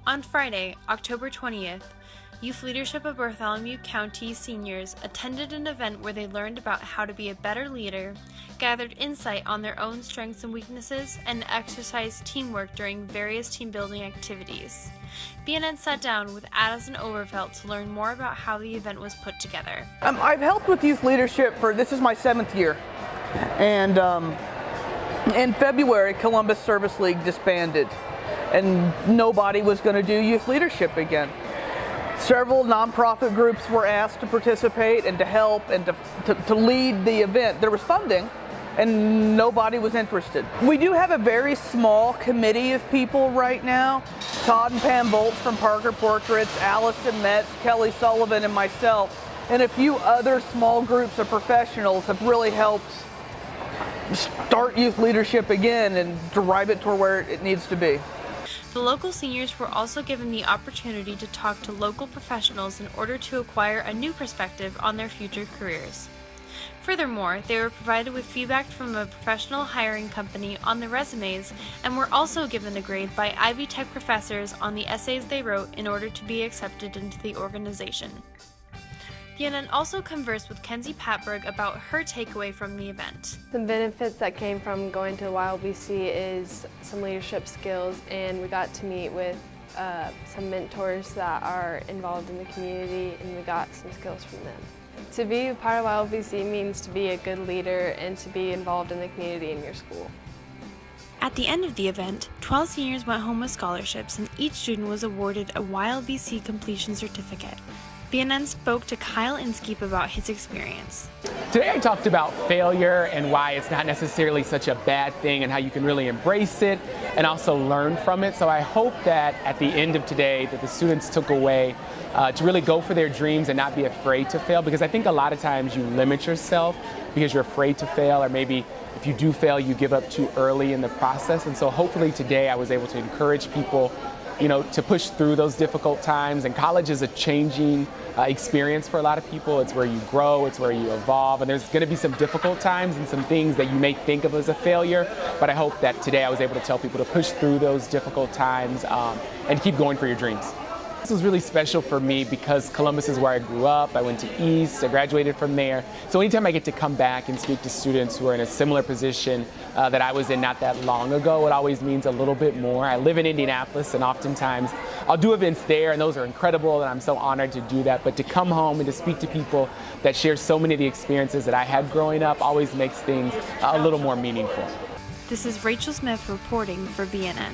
On Friday, October 20th, Youth Leadership of Bartholomew County seniors attended an event where they learned about how to be a better leader, gathered insight on their own strengths and weaknesses, and exercised teamwork during various team-building activities. BNN sat down with Addison Overfelt to learn more about how the event was put together. I've helped with youth leadership this is my 7th year. And in February, Columbus Service League disbanded, and nobody was going to do youth leadership again. Several nonprofit groups were asked to participate and to help and to lead the event. There was funding, and nobody was interested. We do have a very small committee of people right now. Todd and Pam Bolts from Parker Portraits, Allison Metz, Kelly Sullivan, and myself, and a few other small groups of professionals have really helped start youth leadership again and drive it toward where it needs to be. The local seniors were also given the opportunity to talk to local professionals in order to acquire a new perspective on their future careers. Furthermore, they were provided with feedback from a professional hiring company on their resumes and were also given a grade by Ivy Tech professors on the essays they wrote in order to be accepted into the organization. BNN also conversed with Kenzie Patberg about her takeaway from the event. Some benefits that came from going to YLBC is some leadership skills, and we got to meet with some mentors that are involved in the community, and we got some skills from them. To be a part of YLBC means to be a good leader and to be involved in the community in your school. At the end of the event, 12 seniors went home with scholarships, and each student was awarded a YLBC completion certificate. BNN spoke to Kyle Inskeep about his experience. Today I talked about failure and why it's not necessarily such a bad thing and how you can really embrace it and also learn from it. So I hope that at the end of today that the students took away to really go for their dreams and not be afraid to fail, because I think a lot of times you limit yourself because you're afraid to fail, or maybe if you do fail you give up too early in the process. And so hopefully today I was able to encourage people to push through those difficult times. And college is a changing experience for a lot of people. It's where you grow, it's where you evolve, and there's going to be some difficult times and some things that you may think of as a failure, but I hope that today I was able to tell people to push through those difficult times and keep going for your dreams. This was really special for me because Columbus is where I grew up. I went to East, I graduated from there. So anytime I get to come back and speak to students who are in a similar position that I was in not that long ago, it always means a little bit more. I live in Indianapolis, and oftentimes I'll do events there, and those are incredible, and I'm so honored to do that. But to come home and to speak to people that share so many of the experiences that I had growing up always makes things a little more meaningful. This is Rachael Smith reporting for BNN.